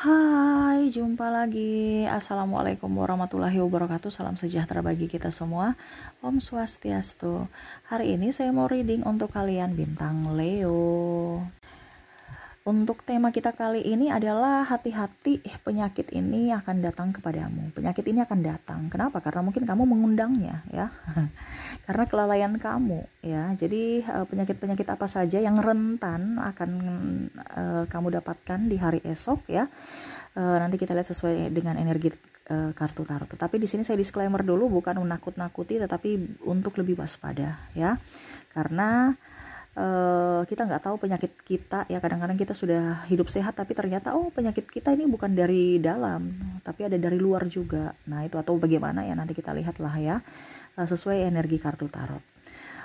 Hai, jumpa lagi. Assalamualaikum warahmatullahi wabarakatuh. Salam sejahtera bagi kita semua. Om Swastiastu. Hari ini saya mau reading untuk kalian bintang Leo. Untuk tema kita kali ini adalah hati-hati, penyakit ini akan datang kepadamu. Penyakit ini akan datang. Kenapa? Karena mungkin kamu mengundangnya, ya. Karena kelalaian kamu, ya. Jadi penyakit-penyakit apa saja yang rentan akan kamu dapatkan di hari esok, ya. Nanti kita lihat sesuai dengan energi kartu tarot. Tetapi di sini saya disclaimer dulu, bukan menakut-nakuti, tetapi untuk lebih waspada, ya. Karena kita nggak tahu penyakit kita, ya. Kadang-kadang kita sudah hidup sehat tapi ternyata penyakit kita ini bukan dari dalam tapi ada dari luar juga. Nah itu atau bagaimana ya, nanti kita lihatlah ya, sesuai energi kartu tarot.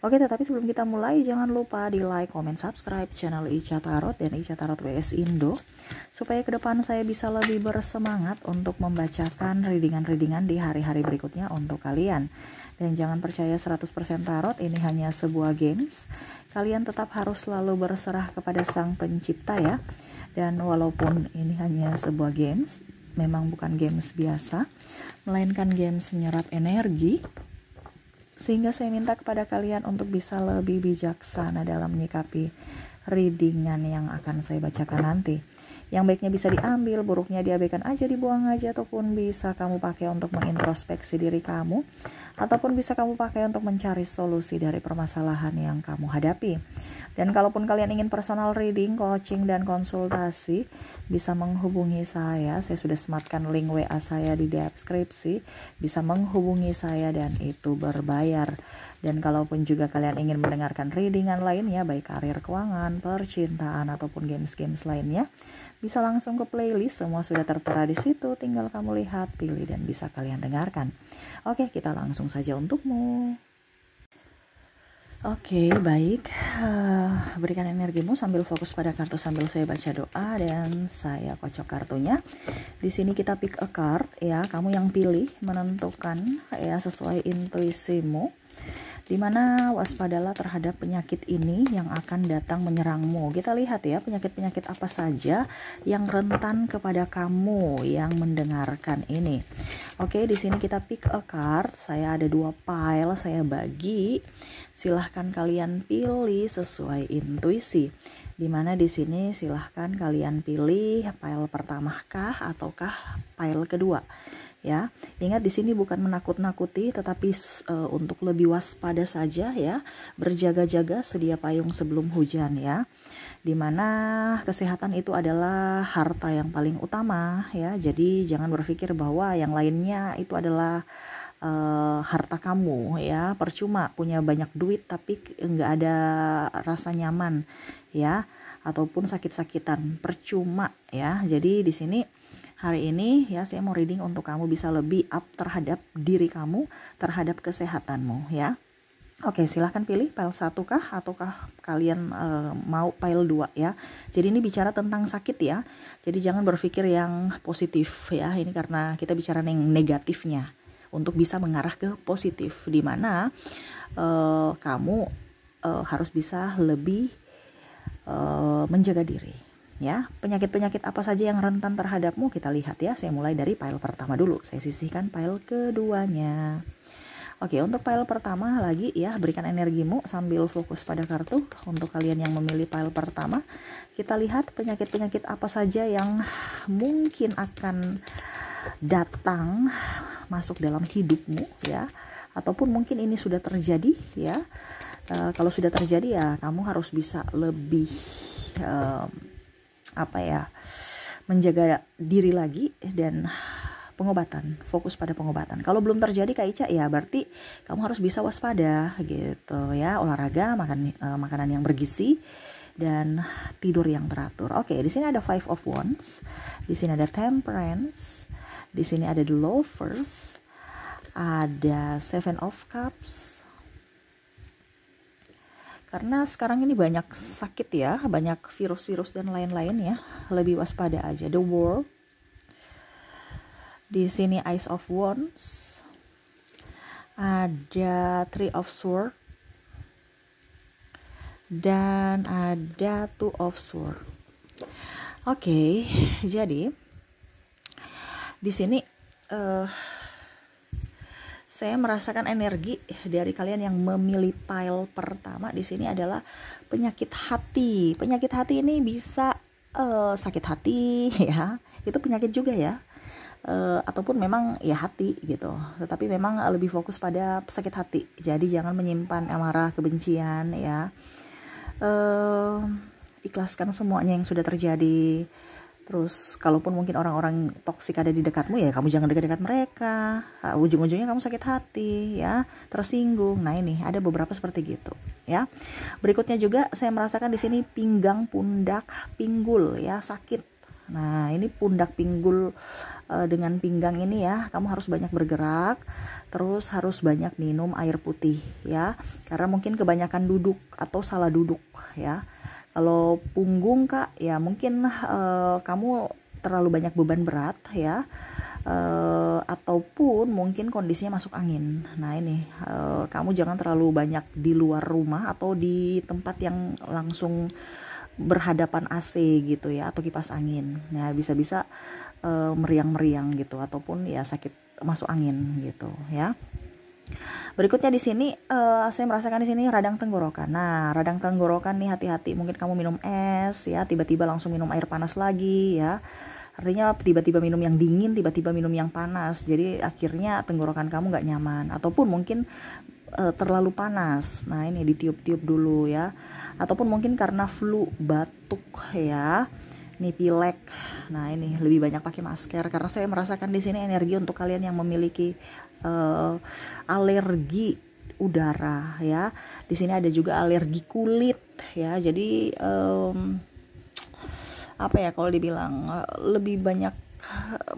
Oke, tetapi sebelum kita mulai jangan lupa di like, comment, subscribe channel Ica Tarot dan Ica Tarot WS Indo supaya ke depan saya bisa lebih bersemangat untuk membacakan readingan-readingan di hari-hari berikutnya untuk kalian. Dan jangan percaya 100% tarot, ini hanya sebuah games. Kalian tetap harus selalu berserah kepada Sang Pencipta, ya. Dan walaupun ini hanya sebuah games, memang bukan games biasa, melainkan games menyerap energi. Sehingga saya minta kepada kalian untuk bisa lebih bijaksana dalam menyikapi readingan yang akan saya bacakan nanti. Yang baiknya bisa diambil, buruknya diabaikan aja, dibuang aja, ataupun bisa kamu pakai untuk mengintrospeksi diri kamu, ataupun bisa kamu pakai untuk mencari solusi dari permasalahan yang kamu hadapi. Dan kalaupun kalian ingin personal reading, coaching, dan konsultasi, bisa menghubungi saya. Saya sudah sematkan link WA saya di deskripsi. Bisa menghubungi saya dan itu berbayar. Dan kalaupun juga kalian ingin mendengarkan readingan lainnya, baik karir, keuangan, percintaan, ataupun games-games lainnya, bisa langsung ke playlist. Semua sudah tertera di situ. Tinggal kamu lihat, pilih, dan bisa kalian dengarkan. Oke, kita langsung saja untukmu. Oke, baik. Berikan energimu sambil fokus pada kartu sambil saya baca doa dan saya kocok kartunya. Di sini kita pick a card, ya. Kamu yang pilih, menentukan, ya, sesuai intuisimu. Dimana waspadalah terhadap penyakit ini yang akan datang menyerangmu. Kita lihat ya, penyakit-penyakit apa saja yang rentan kepada kamu yang mendengarkan ini. Oke, di sini kita pick a card. Saya ada 2 pile, saya bagi. Silahkan kalian pilih sesuai intuisi. Dimana di sini silahkan kalian pilih pile pertama kah ataukah pile kedua. Ya, ingat di sini bukan menakut-nakuti, tetapi untuk lebih waspada saja, ya. Berjaga-jaga, sedia payung sebelum hujan, ya. Dimana kesehatan itu adalah harta yang paling utama, ya. Jadi jangan berpikir bahwa yang lainnya itu adalah harta kamu, ya. Percuma punya banyak duit tapi nggak ada rasa nyaman, ya. Ataupun sakit-sakitan, percuma, ya. Jadi di sini hari ini, ya, saya mau reading untuk kamu bisa lebih up terhadap diri kamu, terhadap kesehatanmu, ya. Oke, silahkan pilih pile 1 kah ataukah kalian mau pile 2, ya. Jadi ini bicara tentang sakit, ya. Jadi jangan berpikir yang positif, ya. Ini karena kita bicara yang negatifnya untuk bisa mengarah ke positif, di mana kamu harus bisa lebih menjaga diri. Ya, penyakit-penyakit apa saja yang rentan terhadapmu kita lihat, ya. Saya mulai dari pile pertama dulu. Saya sisihkan pile keduanya. Oke, untuk pile pertama lagi, ya, berikan energimu sambil fokus pada kartu. Untuk kalian yang memilih pile pertama, kita lihat penyakit-penyakit apa saja yang mungkin akan datang masuk dalam hidupmu, ya. Ataupun mungkin ini sudah terjadi, ya. Kalau sudah terjadi, ya, kamu harus bisa lebih menjaga diri lagi dan pengobatan, fokus pada pengobatan. Kalau belum terjadi Kak Ica, ya berarti kamu harus bisa waspada gitu, ya. Olahraga, makan makanan yang bergizi dan tidur yang teratur. Oke, di sini ada 5 of Wands, di sini ada Temperance, di sini ada The Lovers, ada 7 of Cups. Karena sekarang ini banyak sakit, ya, banyak virus-virus dan lain-lain, ya. Lebih waspada aja. The World. Di sini Ace of Wands. Ada 3 of Swords. Dan ada 2 of Swords. Oke, jadi Di sini saya merasakan energi dari kalian yang memilih pile pertama di sini adalah penyakit hati. Penyakit hati ini bisa sakit hati ya, itu penyakit juga ya. Ataupun memang ya hati gitu, tetapi memang lebih fokus pada sakit hati. Jadi jangan menyimpan amarah, kebencian ya. Ikhlaskan semuanya yang sudah terjadi. Terus kalaupun mungkin orang-orang toksik ada di dekatmu, ya kamu jangan dekat-dekat mereka. Ujung-ujungnya kamu sakit hati ya, tersinggung. Nah ini ada beberapa seperti gitu ya. Berikutnya juga saya merasakan di sini pinggang, pundak, pinggul ya, sakit. Nah ini pundak, pinggul dengan pinggang ini ya, kamu harus banyak bergerak, terus harus banyak minum air putih ya, karena mungkin kebanyakan duduk atau salah duduk ya. Kalau punggung Kak, ya mungkin kamu terlalu banyak beban berat ya, ataupun mungkin kondisinya masuk angin. Nah ini kamu jangan terlalu banyak di luar rumah atau di tempat yang langsung berhadapan AC gitu ya, atau kipas angin. Nah bisa-bisa meriang-meriang gitu, ataupun ya sakit masuk angin gitu ya. Berikutnya di sini saya merasakan di sini radang tenggorokan. Nah, radang tenggorokan nih hati-hati, mungkin kamu minum es ya, tiba-tiba langsung minum air panas lagi ya. Artinya tiba-tiba minum yang dingin, tiba-tiba minum yang panas. Jadi akhirnya tenggorokan kamu nggak nyaman, ataupun mungkin terlalu panas. Nah, ini ditiup-tiup dulu ya. Ataupun mungkin karena flu, batuk ya. Ini pilek. Nah, ini lebih banyak pakai masker karena saya merasakan di sini energi untuk kalian yang memiliki alergi udara ya. Di sini ada juga alergi kulit ya. Jadi apa ya kalau dibilang lebih banyak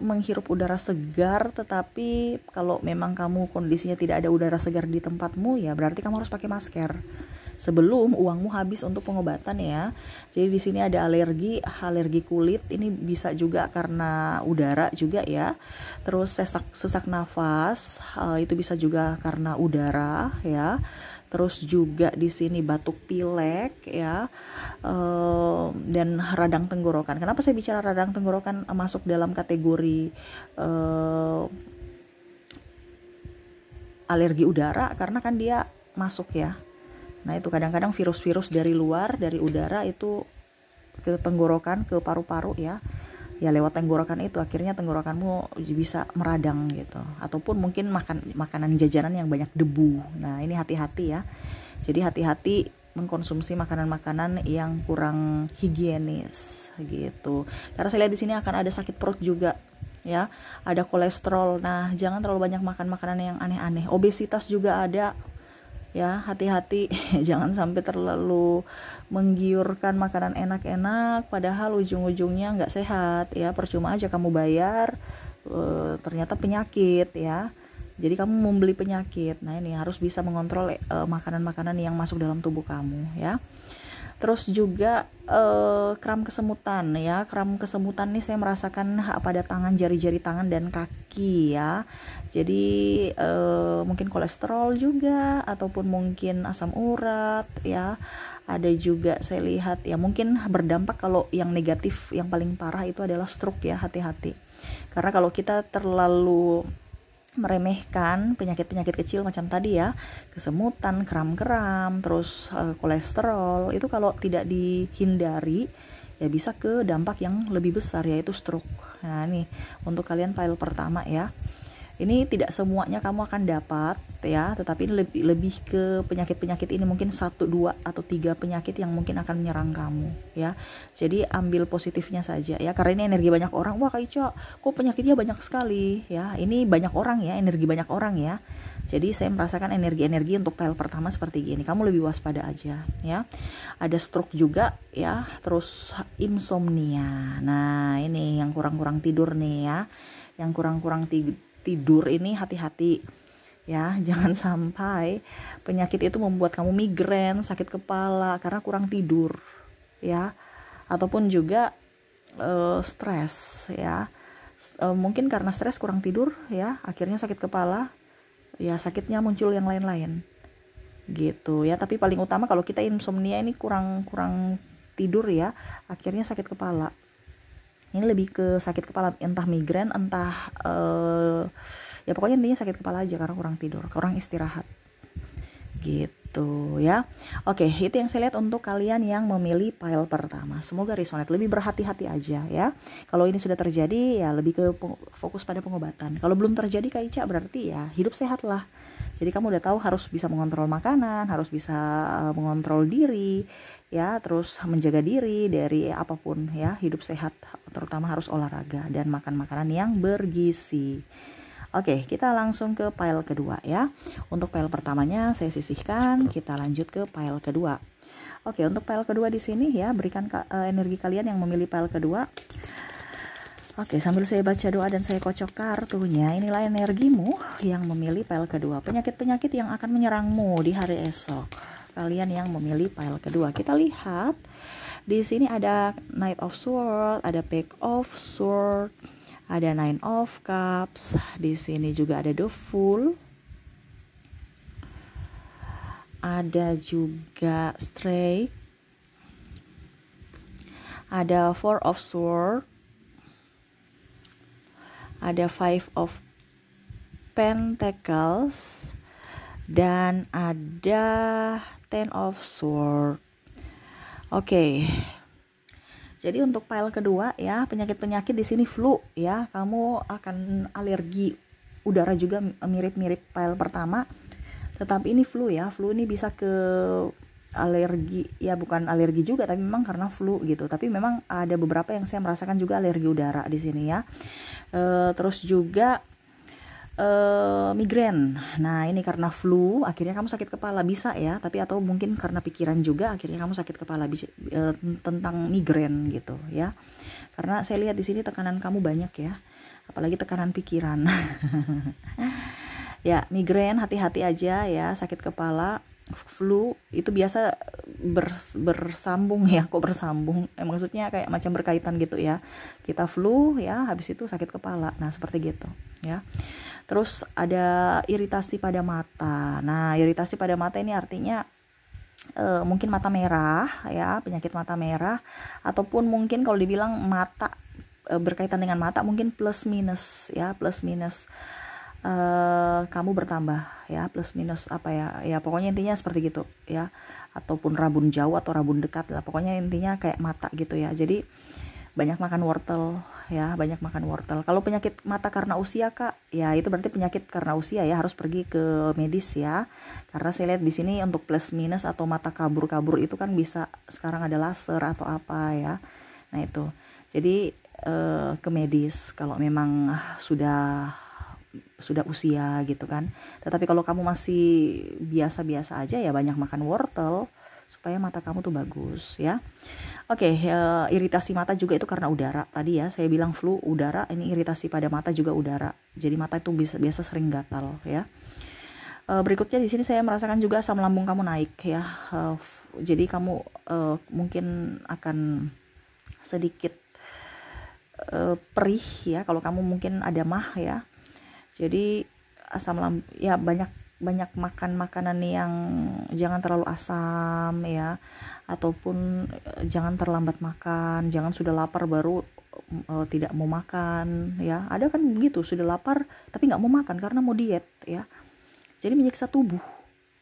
menghirup udara segar, tetapi kalau memang kamu kondisinya tidak ada udara segar di tempatmu, ya berarti kamu harus pakai masker sebelum uangmu habis untuk pengobatan ya. Jadi di sini ada alergi kulit, ini bisa juga karena udara juga ya. Terus sesak nafas, itu bisa juga karena udara ya. Terus juga di sini batuk pilek ya, dan radang tenggorokan. Kenapa saya bicara radang tenggorokan masuk dalam kategori alergi udara? Karena kan dia masuk ya. Nah itu kadang-kadang virus-virus dari luar, dari udara itu ke tenggorokan, ke paru-paru ya. Ya lewat tenggorokan itu akhirnya tenggorokanmu bisa meradang gitu. Ataupun mungkin makanan jajanan yang banyak debu. Nah ini hati-hati ya. Jadi hati-hati mengkonsumsi makanan-makanan yang kurang higienis gitu. Karena saya lihat di sini akan ada sakit perut juga ya. Ada kolesterol. Nah jangan terlalu banyak makan makanan yang aneh-aneh. Obesitas juga ada. Ya hati-hati, jangan sampai terlalu menggiurkan makanan enak-enak padahal ujung-ujungnya nggak sehat ya. Percuma aja kamu bayar, ternyata penyakit ya. Jadi kamu membeli penyakit. Nah ini harus bisa mengontrol makanan-makanan yang masuk dalam tubuh kamu ya. Terus juga kram kesemutan ya. Kram kesemutan nih saya merasakan pada tangan, jari-jari tangan dan kaki ya. Jadi mungkin kolesterol juga, ataupun mungkin asam urat ya. Ada juga saya lihat ya mungkin berdampak. Kalau yang negatif yang paling parah itu adalah stroke ya, hati-hati. Karena kalau kita terlalu meremehkan penyakit-penyakit kecil macam tadi ya, kesemutan, kram-kram, terus kolesterol, itu kalau tidak dihindari ya bisa ke dampak yang lebih besar, yaitu stroke. Nah ini untuk kalian file pertama ya. Ini tidak semuanya kamu akan dapat ya, tetapi ini lebih ke penyakit-penyakit ini, mungkin 1, 2, atau 3 penyakit yang mungkin akan menyerang kamu ya. Jadi ambil positifnya saja ya, karena ini energi banyak orang. Wah Kak Ica, kok penyakitnya banyak sekali ya. Ini banyak orang ya, energi banyak orang ya. Jadi saya merasakan energi-energi untuk file pertama seperti gini. Kamu lebih waspada aja ya. Ada stroke juga ya, terus insomnia. Nah ini yang kurang-kurang tidur nih ya. Yang kurang-kurang tidur ini hati-hati ya, jangan sampai penyakit itu membuat kamu migrain, sakit kepala karena kurang tidur ya. Ataupun juga stres ya, mungkin karena stres kurang tidur ya, akhirnya sakit kepala ya, sakitnya muncul yang lain-lain gitu ya. Tapi paling utama kalau kita insomnia ini kurang tidur ya, akhirnya sakit kepala Ini lebih ke sakit kepala, entah migrain, entah ya pokoknya intinya sakit kepala aja karena kurang tidur, kurang istirahat gitu ya. Oke, itu yang saya lihat untuk kalian yang memilih pile pertama. Semoga resonate, lebih berhati-hati aja ya. Kalau ini sudah terjadi ya lebih ke fokus pada pengobatan. Kalau belum terjadi Kak Ica berarti ya hidup sehat lah. Jadi kamu udah tahu harus bisa mengontrol makanan, harus bisa mengontrol diri ya, terus menjaga diri dari apapun ya, hidup sehat, terutama harus olahraga dan makan makanan yang bergizi. Oke, kita langsung ke pile kedua ya. Untuk pile pertamanya saya sisihkan, kita lanjut ke pile kedua. Oke, untuk pile kedua di sini ya, berikan energi kalian yang memilih pile kedua. Oke, sambil saya baca doa dan saya kocok kartunya, inilah energimu yang memilih pile kedua. Penyakit-penyakit yang akan menyerangmu di hari esok. Kalian yang memilih pile kedua. Kita lihat di sini ada Knight of Swords, ada Page of Swords, ada Nine of Cups, di sini juga ada The Fool, ada juga Straight, ada Four of Swords, ada Five of Pentacles, dan ada Ten of Swords. Oke. Jadi untuk pile kedua ya, penyakit-penyakit di sini flu ya, kamu akan alergi udara juga mirip-mirip pile pertama. Tetapi ini flu ya, flu ini bisa ke alergi ya, bukan alergi juga tapi memang karena flu gitu. Tapi memang ada beberapa yang saya merasakan juga alergi udara di sini ya. Terus juga migrain. Nah ini karena flu akhirnya kamu sakit kepala bisa ya, tapi atau mungkin karena pikiran juga akhirnya kamu sakit kepala tentang migrain gitu ya. Karena saya lihat di sini tekanan kamu banyak ya, apalagi tekanan pikiran. Ya migrain, hati-hati aja ya, sakit kepala, flu itu biasa bersambung ya, kok bersambung, maksudnya kayak macam berkaitan gitu ya. Kita flu ya, habis itu sakit kepala, nah seperti gitu ya. Terus ada iritasi pada mata. Nah iritasi pada mata ini artinya mungkin mata merah ya, penyakit mata merah, ataupun mungkin kalau dibilang mata berkaitan dengan mata mungkin plus minus ya, plus minus kamu bertambah ya, plus minus apa ya, ya pokoknya intinya seperti gitu ya, ataupun rabun jauh atau rabun dekat lah, pokoknya intinya kayak mata gitu ya. Jadi banyak makan wortel ya, banyak makan wortel. Kalau penyakit mata karena usia Kak, ya itu berarti penyakit karena usia ya, harus pergi ke medis ya. Karena saya lihat di sini untuk plus minus atau mata kabur-kabur itu kan bisa sekarang ada laser atau apa ya. Nah itu. Jadi ke medis kalau memang sudah usia gitu kan. Tetapi kalau kamu masih biasa-biasa aja ya, banyak makan wortel supaya mata kamu tuh bagus ya. Oke, iritasi mata juga itu karena udara. Tadi ya saya bilang flu udara, ini iritasi pada mata juga udara. Jadi mata itu biasa sering gatal ya. Berikutnya di sini saya merasakan juga asam lambung kamu naik ya. Jadi kamu mungkin akan sedikit perih ya, kalau kamu mungkin ada mah ya. Jadi asam lambung ya, banyak makan makanan yang jangan terlalu asam ya, ataupun jangan terlambat makan, jangan sudah lapar baru tidak mau makan ya. Ada kan begitu, sudah lapar tapi nggak mau makan karena mau diet ya. Jadi menyiksa tubuh.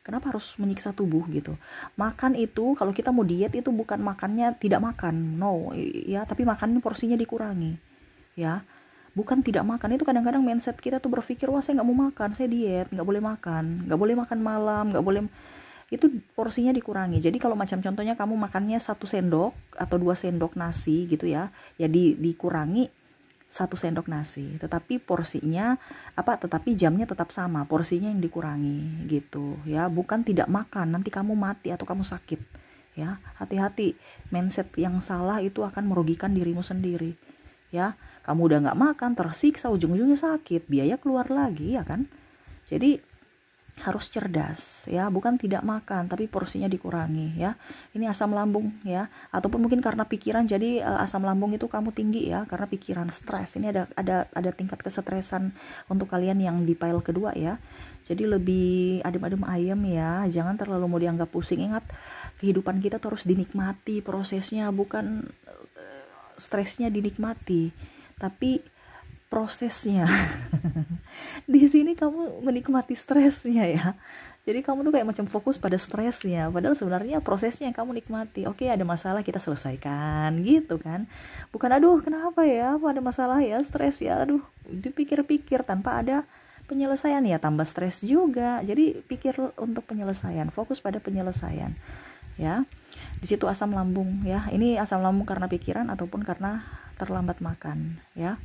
Kenapa harus menyiksa tubuh gitu? Makan itu kalau kita mau diet itu bukan makannya tidak makan, no ya, tapi makannya porsinya dikurangi ya. Bukan tidak makan, itu kadang-kadang mindset kita tuh berpikir, wah saya nggak mau makan, saya diet, nggak boleh makan malam, nggak boleh, itu porsinya dikurangi. Jadi kalau macam contohnya kamu makannya 1 sendok atau 2 sendok nasi gitu ya, ya dikurangi 1 sendok nasi, tetapi porsinya tetapi jamnya tetap sama, porsinya yang dikurangi gitu ya. Bukan tidak makan, nanti kamu mati atau kamu sakit ya. Hati-hati, mindset yang salah itu akan merugikan dirimu sendiri ya. Kamu udah nggak makan, tersiksa, ujung-ujungnya sakit, biaya keluar lagi ya kan. Jadi harus cerdas ya, bukan tidak makan tapi porsinya dikurangi ya. Ini asam lambung ya, ataupun mungkin karena pikiran, jadi asam lambung itu kamu tinggi ya karena pikiran, stres. Ini ada tingkat kesetresan untuk kalian yang di pile kedua ya. Jadi lebih adem-adem ayem ya, jangan terlalu mau dianggap pusing. Ingat, kehidupan kita terus dinikmati prosesnya, bukan stresnya dinikmati, tapi prosesnya. Di sini kamu menikmati stresnya ya. Jadi kamu tuh kayak macam fokus pada stresnya, padahal sebenarnya prosesnya yang kamu nikmati. Oke, ada masalah kita selesaikan gitu kan. Bukan aduh kenapa ya, apa ada masalah ya, stres ya, aduh dipikir-pikir tanpa ada penyelesaian ya, tambah stres juga. Jadi pikir untuk penyelesaian, fokus pada penyelesaian ya. Di situ asam lambung ya. Ini asam lambung karena pikiran ataupun karena terlambat makan ya.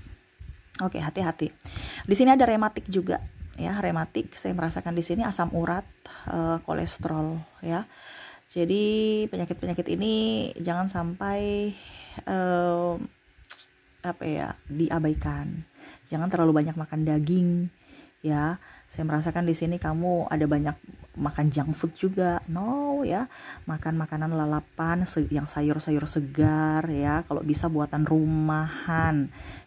Oke, hati-hati. Di sini ada rematik juga ya. Rematik saya merasakan di sini asam urat, kolesterol ya. Jadi penyakit-penyakit ini jangan sampai diabaikan. Jangan terlalu banyak makan daging ya. Saya merasakan di sini kamu ada banyak makan junk food juga. No ya. Makan makanan lalapan yang sayur-sayur segar ya. Kalau bisa buatan rumahan.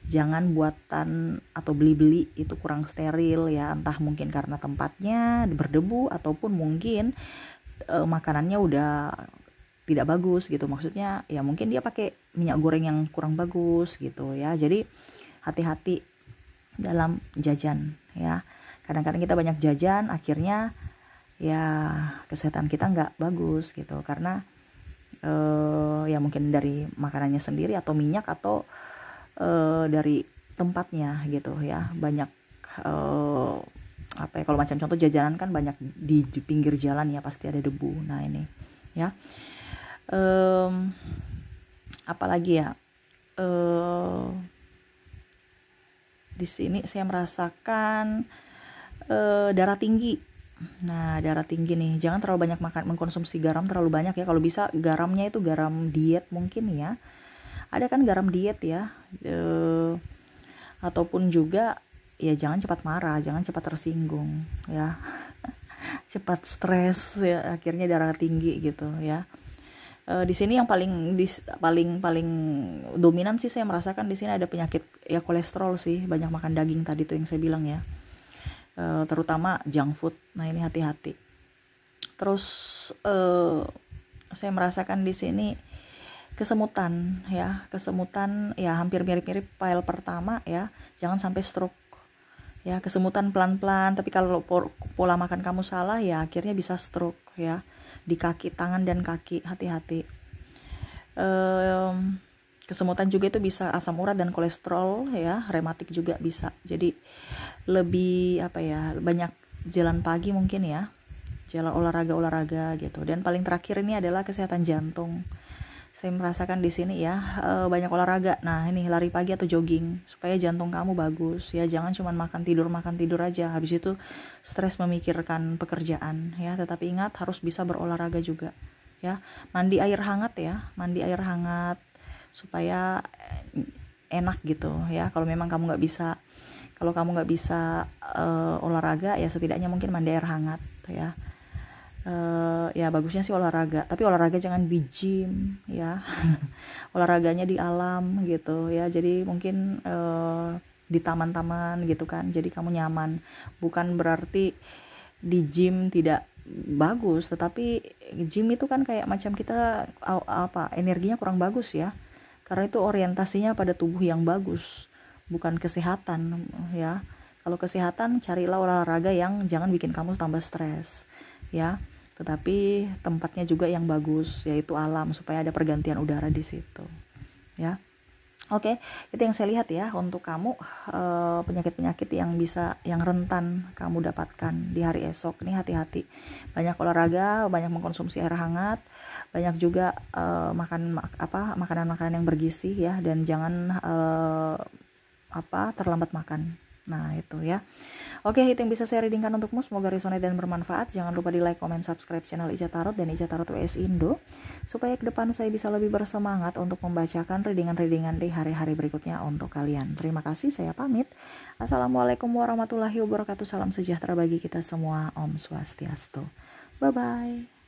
Jangan buatan atau beli-beli, itu kurang steril ya. Entah mungkin karena tempatnya berdebu ataupun mungkin makanannya udah tidak bagus gitu. Maksudnya ya mungkin dia pakai minyak goreng yang kurang bagus gitu ya. Jadi hati-hati dalam jajan ya. Kadang-kadang kita banyak jajan, akhirnya ya kesehatan kita nggak bagus gitu, karena ya mungkin dari makanannya sendiri atau minyak atau dari tempatnya gitu ya. Banyak kalau macam contoh jajanan kan banyak di pinggir jalan ya, pasti ada debu. Nah ini ya, apalagi ya, di sini saya merasakan darah tinggi. Nah, darah tinggi nih, jangan terlalu banyak mengkonsumsi garam terlalu banyak ya. Kalau bisa garamnya itu garam diet mungkin ya. Ada kan garam diet ya. Ataupun juga ya jangan cepat marah, jangan cepat tersinggung ya. Cepat stres ya, akhirnya darah tinggi gitu ya. Di sini yang paling dominan sih saya merasakan di sini ada penyakit ya, kolesterol sih. Banyak makan daging tadi tuh yang saya bilang ya. Terutama junk food. Nah ini hati-hati. Terus saya merasakan di sini kesemutan ya, hampir mirip-mirip file pertama ya. Jangan sampai stroke ya. Kesemutan pelan-pelan, tapi kalau pola makan kamu salah ya akhirnya bisa stroke ya. Di kaki, tangan dan kaki, hati-hati. Kesemutan juga itu bisa asam urat dan kolesterol ya, rematik juga bisa. Jadi lebih banyak jalan pagi mungkin ya, jalan olahraga gitu. Dan paling terakhir ini adalah kesehatan jantung. Saya merasakan di sini ya, banyak olahraga. Nah ini lari pagi atau jogging supaya jantung kamu bagus ya. Jangan cuma makan tidur aja, habis itu stres memikirkan pekerjaan ya. Tetapi ingat harus bisa berolahraga juga ya. Mandi air hangat supaya enak gitu ya. Kalau memang kamu nggak bisa olahraga ya, setidaknya mungkin mandi air hangat ya. Ya bagusnya sih olahraga, tapi olahraga jangan di gym ya. Olahraganya di alam gitu ya. Jadi mungkin di taman-taman gitu kan, jadi kamu nyaman. Bukan berarti di gym tidak bagus, tetapi gym itu kan kayak macam kita energinya kurang bagus ya, karena itu orientasinya pada tubuh yang bagus, bukan kesehatan ya. Kalau kesehatan carilah olahraga yang jangan bikin kamu tambah stres ya, tetapi tempatnya juga yang bagus, yaitu alam, supaya ada pergantian udara di situ ya. Oke, itu yang saya lihat ya untuk kamu, penyakit-penyakit yang rentan kamu dapatkan di hari esok. Ini hati-hati, banyak olahraga, banyak mengkonsumsi air hangat, banyak juga makan makanan-makanan yang bergizi ya, dan jangan terlambat makan. Nah itu ya. Oke, itu yang bisa saya readingkan untukmu. Semoga resonate dan bermanfaat. Jangan lupa di like, comment, subscribe channel Ica Tarot dan Ica Tarot WS Indo, supaya ke depan saya bisa lebih bersemangat untuk membacakan readingan-readingan di hari-hari berikutnya untuk kalian. Terima kasih, saya pamit. Assalamualaikum warahmatullahi wabarakatuh. Salam sejahtera bagi kita semua. Om Swastiastu. Bye-bye.